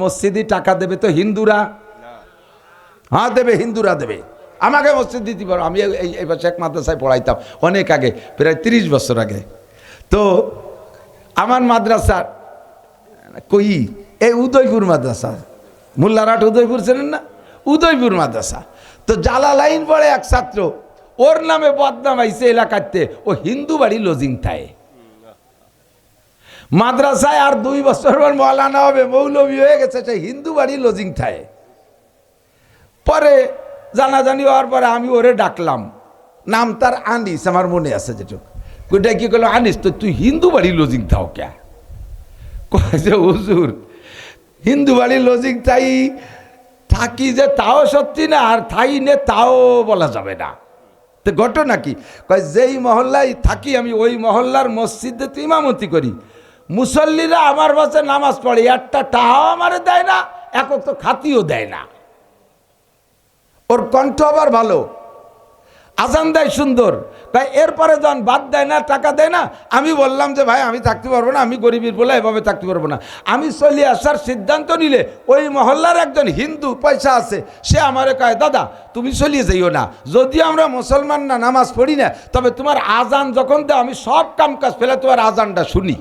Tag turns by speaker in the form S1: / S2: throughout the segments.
S1: মসজিদে টাকা দেবে তো হিন্দুরা? হ্যাঁ দেবে, হিন্দুরা দেবে। আমাকে মসজিদ দিতে পারো। আমি এই পাশে এক মাদ্রাসায় পড়াইতাম অনেক আগে, প্রায় 30 বছর আগে। তো আমার মাদ্রাসা কই এই উদয়পুর মাদ্রাসা, মোল্লারহাট উদয়পুর ছিলেন না, উদয়পুর মাদ্রাসা। তো জালালাইন পড়ে এক ছাত্র, ওর নামে বদনাম আইছে এলাকাতে, ও হিন্দু বাড়ি লজিং থাকে মাদ্রাসায়। আর 2 বছর পর মৌলানা হবে, মৌলবী হয়ে গেছে, সে হিন্দু বাড়ি লজিং থাকে। পরে জানাজানি হওয়ার পরে আমি ওরে ডাকলাম, নাম তার আনিস, আমার মনে আছে যেটুকু। ওইটা কি করলো, আনিস তো তুই হিন্দু বাড়ি লজিং থাও কে? কয়েছে হুজুর হিন্দু বাড়ি লজিং তাই থাকি যে তাও সত্যি না, আর থাই নে তাও বলা যাবে না। তো ঘটনা কি, কয় যেই মহল্লায় থাকি আমি ওই মহল্লার মসজিদে তো ইমামতি করি, মুসল্লিরা আমার বাসে নামাজ পড়ে, একটা টাহাও আমারে দেয় না, একক তো খাতিও দেয় না। ওর কণ্ঠ আবার ভালো, আজান দেয় সুন্দর, তাই এরপরে যখন বাদ দেয় না, টাকা দেয় না, আমি বললাম যে ভাই আমি থাকতে পারবো না, আমি গরিবের বলে এভাবে থাকতে পারবো না। আমি চলে আসার সিদ্ধান্ত নিলে ওই মহল্লার একজন হিন্দু পয়সা আছে, সে আমারে কয় দাদা তুমি চলিয়ে যাইও না, যদিও আমরা মুসলমান না, নামাজ পড়ি না, তবে তোমার আজান যখন দেয় আমি সব কাম কাজ ফেলে তোমার আজানটা শুনি,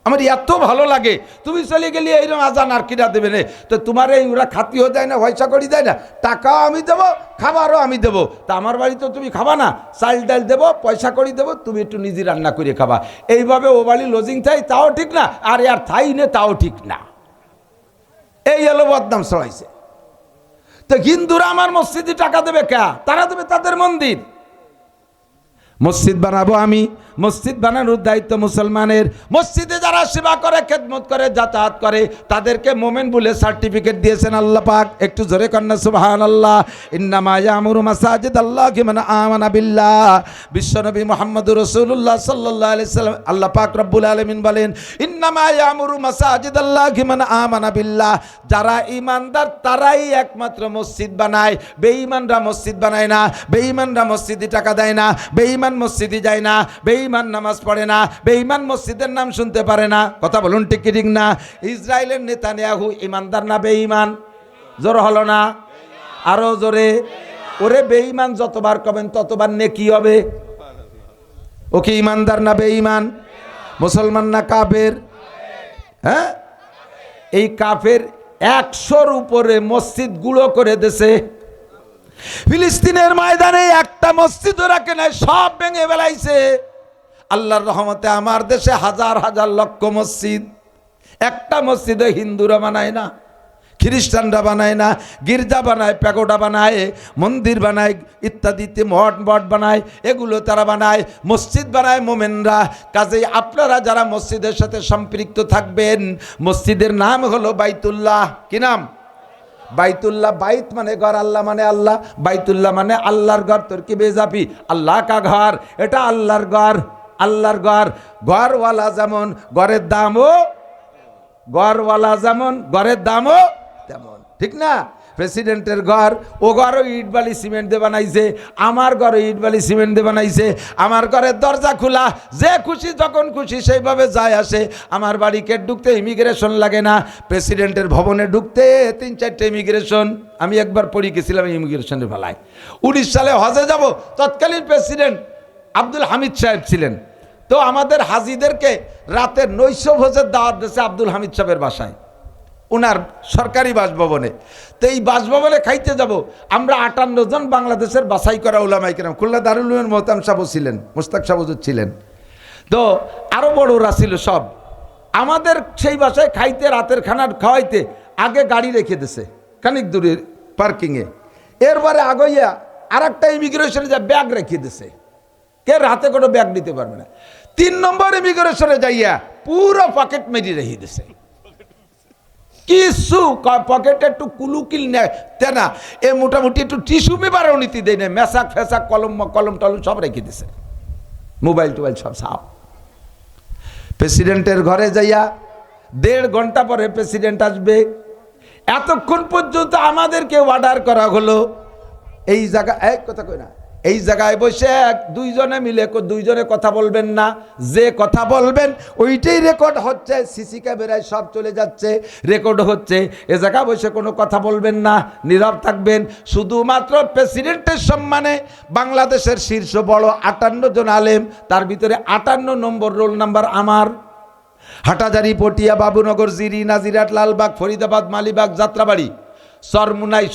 S1: আমার এত ভালো লাগে। তুমি চলে গেলে এইরকম আজান আর কিনা দেবে না। তো তোমার এই ওরা খাতিও দেয় না, পয়সা করি দেয় না, টাকাও আমি দেবো, খাবারও আমি দেবো। তা আমার বাড়িতে তুমি খাবা না, চাল ডাল দেবো, পয়সা করি দেবো, তুমি একটু নিজে রান্না করে খাবা। এইভাবে ও বাড়ি লজিং থাই তাও ঠিক না, আর আর থাই নে তাও ঠিক না। এই হলো বদনাম ছড়াইছে। তো হিন্দুরা আমার মসজিদে টাকা দেবে কে? তারা দেবে তাদের মন্দির। মসজিদ বানাবো আমি, মসজিদ বানানোর দায়িত্ব মুসলমানের। মসজিদে যারা সেবা করে, খেদমত করে, যাতায়াত করে, তাদেরকে মোমেন বলে সার্টিফিকেট দিয়েছেন আল্লাহ পাক। একটু জোরে কন্যা সুবহানাল্লাহ। ইন্নামা ইয়ামুরু মাসাজিদাল্লাহি মান আমানা বিল্লাহ। বিশ্বনবী মুহাম্মদুর রাসূলুল্লাহ সাল্লাল্লাহু আলাইহি সাল্লাম, আল্লাহ পাক রব্বুল আলামিন বলেন ইন্নামা ইয়ামুরু মাসাজিদাল্লাহি মান আমানা বিল্লাহ। যারা ঈমানদার তারাই একমাত্র মসজিদ বানায়, বেঈমানরা মসজিদ বানায় না। বেঈমানরা মসজিদে টাকা দেয় না, বেঈমান মসজিদে যায় না, বেঈমান নামাজ পড়ে না, বেঈমান মসজিদের নাম শুনতে পারে না। কথা বলুন ঠিক কি ঠিক না? ইসরায়েলের নেতানিয়াহু ইমানদার না বেঈমান? জোর হলো না? আরো জোরে। ওরে বেঈমান যতবার কবেন ততবার নেকি হবে। ও কি ইমানদার না বেঈমান? মুসলমান না কাফের? হ্যাঁ, এই কাফের 100-র উপরে মসজিদ গুলো করে দেছে। ফিলিস্তিনের ময়দানে একটা মসজিদও রাখে নাই, সব ভেঙে ফেলাইছে। আল্লাহর রহমতে আমার দেশে হাজার হাজার লক্ষ মসজিদ, একটা মসজিদে হিন্দুরা বানায় না, খ্রিস্টানরা বানায় না, গির্জা বানায়, প্যাগোডা বানায়, মন্দির বানায়, ইত্যাদিতে মঠ বানায়, এগুলো তারা বানায়। মসজিদ বানায় মোমেনরা। কাজেই আপনারা যারা মসজিদের সাথে সম্পৃক্ত থাকবেন, মসজিদের নাম হলো বাইতুল্লাহ। কি নাম? বাইতুল্লাহ। বাইত মানে ঘর, আল্লাহ মানে আল্লাহ, বাইতুল্লাহ মানে আল্লাহর ঘর। তোর কি বেজাপি? আল্লাহ কা ঘর, এটা আল্লাহর ঘর, আল্লাহর ঘর। ঘরওয়ালা যেমন ঘরের দামও, ঘরওয়ালা যেমন ঘরের দামও তেমন, ঠিক না? প্রেসিডেন্টের ঘর, ও ঘরও ইট বালি সিমেন্ট দিয়ে বানাইছে, আমার ঘরও ইট বালি সিমেন্ট দিয়ে বানাইছে। আমার ঘরের দরজা খোলা, যে খুশি যখন খুশি সেইভাবে যায় আসে। আমার বাড়িকে ঢুকতে ইমিগ্রেশন লাগে না, প্রেসিডেন্টের ভবনে ঢুকতে 3-4টে ইমিগ্রেশন। আমি একবার পড়ে গেছিলাম ইমিগ্রেশনের বেলায়। 19 সালে হজে যাব, তৎকালীন প্রেসিডেন্ট আব্দুল হামিদ সাহেব ছিলেন। তো আমাদের হাজিদেরকে রাতের নৈশ ভোজের দাওয়াত দিয়েছে আব্দুল হামিদ সাহেবের বাসায়, ওনার সরকারি বাসভবনে। তো এই বাসভবনে খাইতে যাব আমরা 58 জন বাংলাদেশের বাছাই করা উলামায়ে কেরাম। খুলনা দারুল উলুমের মোহতাম সাহেব ছিলেন, মুস্তাক সাহেব ছিলেন, তো আরও বড়রা ছিল সব। আমাদের সেই বাসায় খাইতে, রাতের খানা খাওয়াইতে আগে গাড়ি রেখে দিছে খানিক দূরের পার্কিংয়ে। এরপরে আগইয়া আর একটা ইমিগ্রেশনে যা ব্যাগ রেখে দিছে, কে হাতে কোনো ব্যাগ নিতে পারবে না। 3 নম্বর ইমিগ্রেশনে যাইয়া পুরো পকেট মেরি রেখে দিছে, কিছু পকেটে একটু কুলুকিল নেয় না, এ মোটামুটি একটু টিস্যু পেপারও নীতি দেয় না, মেশাক ফেসাক কলম টলম সব রেখে দিছে, মোবাইল টোবাইল সব সাপ। প্রেসিডেন্টের ঘরে যাইয়া 1.5 ঘন্টা পরে প্রেসিডেন্ট আসবে। এতক্ষণ পর্যন্ত আমাদেরকে অর্ডার করা হলো এই জায়গা, এক কথা কই না, এই জায়গায় বসে দুইজনে মিলে দুইজনে কথা বলবেন না, যে কথা বলবেন ওইটাই রেকর্ড হচ্ছে, সিসি ক্যামেরায় সব চলে যাচ্ছে, রেকর্ড হচ্ছে। এ জায়গায় বসে কোনো কথা বলবেন না, নীরব থাকবেন। শুধুমাত্র প্রেসিডেন্টের সম্মানে বাংলাদেশের শীর্ষ বড় 58 জন আলেম, তার ভিতরে 58 নম্বর রোল নাম্বার আমার। হাটাজারি, পটিয়া, বাবুনগর, জিরি, নাজিরাট, লালবাগ, ফরিদাবাদ, মালিবাগ, যাত্রাবাড়ি, চরমুনাই,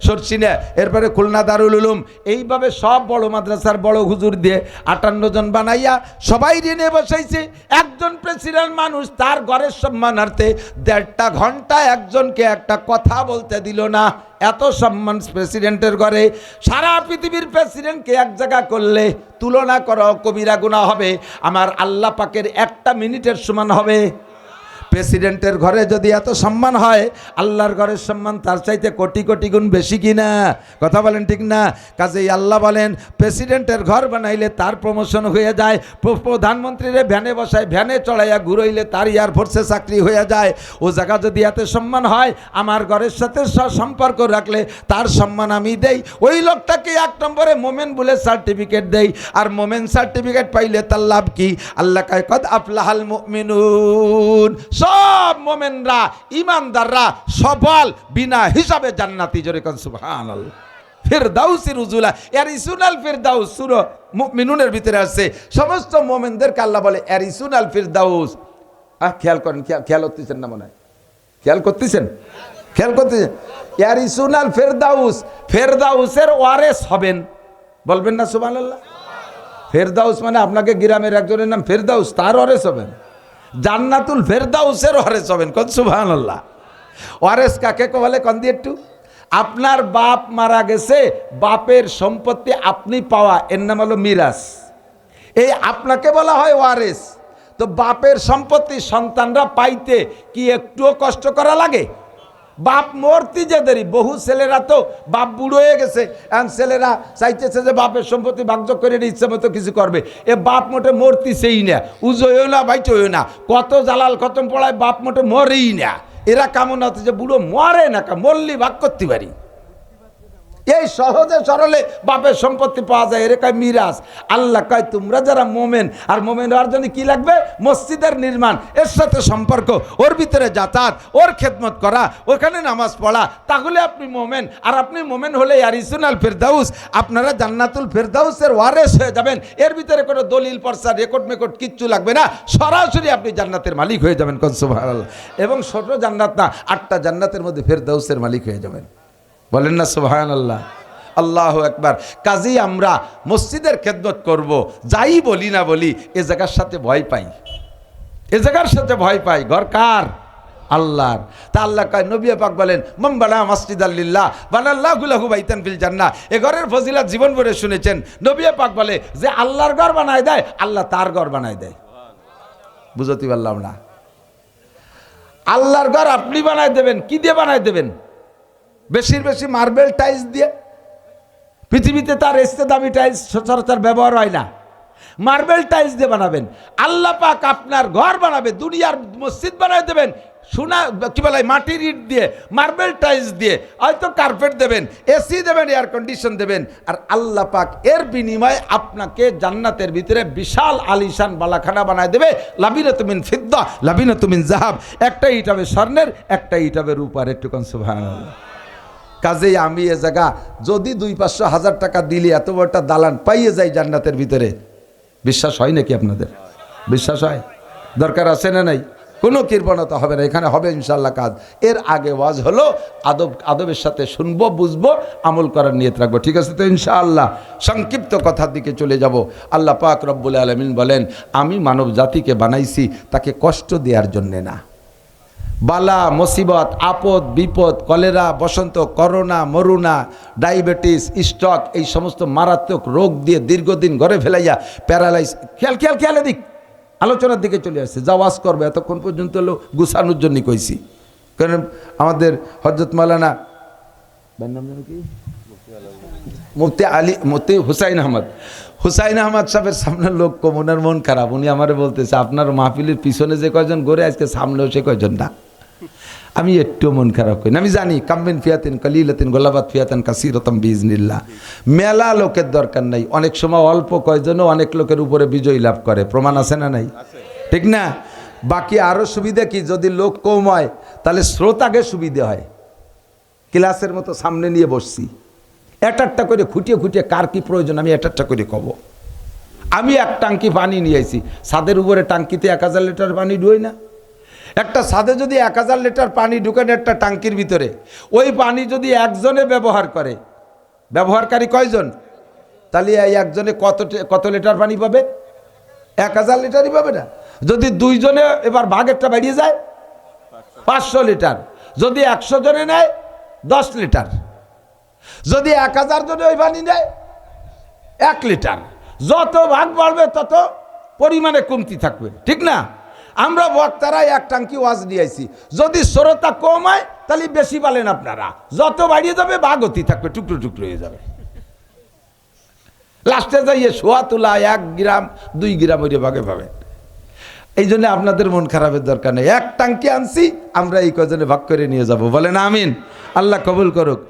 S1: সরসিনে, এরপরে খুলনা দারুল উলুম, এইভাবে সব বড় মাদ্রাসার বড় হুজুর দিয়ে 58 জন বানাইয়া সবাই ঋণে বসাইছে। একজন প্রেসিডেন্ট মানুষ তার ঘরের সম্মানার্থে 1.5 ঘন্টা একজনকে একটা কথা বলতে দিল না। এত সম্মান প্রেসিডেন্টের ঘরে। সারা পৃথিবীর প্রেসিডেন্টকে এক জায়গা করলে তুলনা করো, কবিরা গুনাহ হবে। আমার আল্লাহ পাকের 1 মিনিটের সমান হবে। প্রেসিডেন্টের ঘরে যদি এত সম্মান হয়, আল্লাহর ঘরের সম্মান তার চাইতে কোটি কোটি গুণ বেশি কিনা? কথা বলেন ঠিক না? কাজেই আল্লাহ বলেন প্রেসিডেন্টের ঘর বানাইলে তার প্রমোশন হয়ে যায়, প্রধানমন্ত্রীরে ভ্যানে বসায়, ভ্যানে চড়াইয়া ঘুরাইলে তার এয়ারফোর্সে চাকরি হয়ে যায়। ও জায়গা যদি এত সম্মান হয়, আমার ঘরের সাথে সম্পর্ক রাখলে তার সম্মান আমি দেই। ওই লোকটাকে 1 নম্বরে মোমেন বলে সার্টিফিকেট দেই। আর মোমেন সার্টিফিকেট পাইলে তার লাভ কি? আল্লাহ কয় কদ আফলাহাল মুমিনুন, সব মোমেনরা, ইমানদাররা সফল, বিনা হিসাবে জান্নাতি। জোরে কোন সুবহানাল্লাহ। ফিরদাউসির উজুলা, ইয়ারিসুনাল ফিরদাউস, সূরা মুমিনুনের ভিতরে আছে। সমস্ত মোমেনদেরকে আল্লাহ বলে ইয়ারিসুনাল ফিরদাউস। খেয়াল করেন, খেয়াল করতেছেন না মনে হয়? খেয়াল করতেছেন? ইয়ারিসুনাল ফিরদাউস, ফিরদাউসের ওয়ারেস হবেন। বলবেন না সুবহানাল্লাহ? ফিরদাউস মানে আপনাকে গ্রামের একজনের নাম ফিরদাউস, তার ওয়ারেস হবেন। জান্নাতুল ফেরদাউসের ওয়ারেস হবেন। কোন সুবহানাল্লাহ। ওয়ারেস কাকে বলে? কোন দিয়ে একটু? আপনার বাপ মারা গেছে, বাপের সম্পত্তি আপনি পাওয়া, এর নাম হলো মিরাস। এই আপনাকে বলা হয় ওয়ারেস। তো বাপের সম্পত্তি সন্তানরা পাইতে কি একটুও কষ্ট করা লাগে? বাপ মরতে যে দেরি। বহু ছেলেরা তো বাপ বুড়ো হয়ে গেছে, এখন ছেলেরা চাইতেছে যে বাপের সম্পত্তি ভাগযোগ করে ইচ্ছা মতো কিছু করবে। এ বাপ মোটে মরতেছেই না, উজোয়ও না, বাইচও না। কত জালাল খতম পড়ায় বাপ মোটে মরেই না। এরা কেমন আছে যে বুড়ো মরে না, মরলি ভাগ করতে পারি। এই সহজে সরলে বাপের সম্পত্তি পাওয়া যায়, এর কয় মিরাজ। আল্লাহ কয় তোমরা যারা মোমেন, আর মোমেন হওয়ার জন্য কি লাগবে? মসজিদের নির্মাণ, এর সাথে সম্পর্ক, ওর ভিতরে যাতায়াত, ওর খেদমত করা, ওখানে নামাজ পড়া, তাহলে আপনি মোমেন। আর আপনি মোমেন হলে ইয়ারিসুনাল ফিরদাউস, আপনারা জান্নাতুল ফিরদাউসের ওয়ারেস হয়ে যাবেন। এর ভিতরে কোনো দলিল পর্চা, রেকর্ড মেকর্ড কিচ্ছু লাগবে না, সরাসরি আপনি জান্নাতের মালিক হয়ে যাবেন। কোন সুবহানাল্লাহ। এবং ছোট জান্নাত না, 8টা জান্নাতের মধ্যে ফিরদাউসের মালিক হয়ে যাবেন। বলেন না সুবহানাল্লাহ। আল্লাহু আকবার। কাজেই আমরা মসজিদের খেদমত করব, যাই বলি না বলি, এ জায়গার সাথে ভয় পাই, এ জায়গার সাথে ভয় পাই। ঘর কার? আল্লাহর। তা আল্লাহ কয়, নবী পাক বলেন মান বানা মাসজিদাল লিল্লাহ বানাল্লাহু লাহু বাইতান ফিল জান্নাহ। এ ঘরের ফজিলত জীবন ভরে শুনেছেন। নবী পাক বলে যে আল্লাহর ঘর বানায় দেয়, আল্লাহ তার ঘর বানায় দেয়। বুঝতে পারলাম না? আল্লাহর ঘর আপনি বানায় দেবেন, কি দিয়ে বানায় দেবেন? বেশির বেশি মার্বেল টাইলস দিয়ে। পৃথিবীতে তার এসতে দামি টাইলস সচরাচর ব্যবহার হয় না, মার্বেল টাইলস দিয়ে বানাবেন। আল্লাহ পাক আপনার ঘর বানাবে, দুনিয়ার মসজিদ বানায় দেবেন সোনা কি বলে মাটির ইট দিয়ে, মার্বেল টাইলস দিয়ে, হয়তো কার্পেট দেবেন, এসি দেবেন, এয়ার কন্ডিশন দেবেন। আর আল্লাহ পাক এর বিনিময়ে আপনাকে জান্নাতের ভিতরে বিশাল আলিশান বালাখানা বানায় দেবে। লাবিনাতু মিন ফিদ্দা লাবিনাতু মিন যাহাব। একটা ইট হবে স্বর্ণের, একটা ইট হবে রূপার। একটু কোন সুবহানাল্লাহ। কাজেই আমি এ জায়গা যদি 200-500 টাকা দিলে এত বড়টা দালান পাইয়ে যাই জান্নাতের ভিতরে, বিশ্বাস হয় নাকি আপনাদের? বিশ্বাস হয়? দরকার আছে না নাই? কোনো কৃপণতা হবে না, এখানে হবে ইনশাল্লাহ কাজ। এর আগে ওয়াজ হলো, আদবের সাথে শুনবো, বুঝবো, আমল করার নিয়ত রাখবো। ঠিক আছে তো ইনশাআল্লাহ? সংক্ষিপ্ত কথার দিকে চলে যাব। আল্লাহ পাক রব্বুল আলামিন বলেন, আমি মানব জাতিকে বানাইছি তাকে কষ্ট দেওয়ার জন্যে না। বালা মুসিবত, আপদ বিপদ, কলেরা, বসন্ত, করোনা, মরুনা, ডায়াবেটিস, স্ট্রোক, এই সমস্ত মারাত্মক রোগ দিয়ে দীর্ঘদিন ঘরে ফেলাইয়া প্যারালাইজ। খেয়াল এদিক আলোচনার দিকে চলে আসছে। যা ওয়াজ করবে এতক্ষণ পর্যন্ত হলো গুছানোর জন্য কইছি। কারণ আমাদের হযরত মাওলানা মুফতি হুসাইন আহমদ সাহেবের সামনের লোক কম, ওনার মন খারাপ। উনি আমারে বলতেছে আপনার মাহফিলের পিছনে যে কয়জন ঘরে, আজকে সামনেও সে কয়জন না। আমি একটু মন খারাপ করি না। আমি জানি কাম্বিন ফিয়াতিন কালিলাতিন গোলাবাত ফিয়াতান কাসিরাতাম বিইজনিল্লাহ, মেলা লোকের দরকার নাই, অনেক সময় অল্প কয়জনও অনেক লোকের উপরে বিজয় লাভ করে, প্রমাণ আছে না নাই? ঠিক না? বাকি আরো সুবিধা কি, যদি লোক কম হয় তাহলে শ্রোতাকে সুবিধা হয়। ক্লাসের মতো সামনে নিয়ে বসছি, একটা করে খুঁটিয়ে খুঁটিয়ে কার কি প্রয়োজন আমি একটা করে কব। আমি এক টাঙ্কি পানি নিয়ে আইছি, ছাদের উপরে টাঙ্কিতে 1000 লিটার পানি ঢুই না? একটা ছাদে যদি 1000 লিটার পানি ঢুকানো একটা টাঙ্কির ভিতরে, ওই পানি যদি একজনে ব্যবহার করে, ব্যবহারকারী কয়জন, তাহলে এই একজনে কত লিটার পানি পাবে? 1000 লিটারই পাবে না। যদি দুইজনে এবার ভাগেরটা বেরিয়ে যায় 500 লিটার, যদি 100 জনে নেয় 10 লিটার, যদি 1000 জনে ওই পানি নেয় 1 লিটার। যত ভাগ বাড়বে তত পরিমাণে কমতি থাকবে, ঠিক না? আমরা বক্তারা এক টাঙ্কি ওয়াজ নিয়ে আইছি, যদি শ্রোতা কম হয় তাহলে বেশি বলেন আপনারা, যত বাড়িয়ে যাবে ভাগ হতে থাকবে, টুকরো টুকরো হয়ে যাবে, লাস্টে যাইয়ে সোয়া তোলা 1 গ্রাম 2 গ্রাম ওই ভাগে পাবে। এই জন্য আপনাদের মন খারাপের দরকার নেই, এক টাঙ্কি আনছি আমরা এই কজনে ভাগ করে নিয়ে যাব, বলেন আমিন। আল্লাহ কবুল করুক।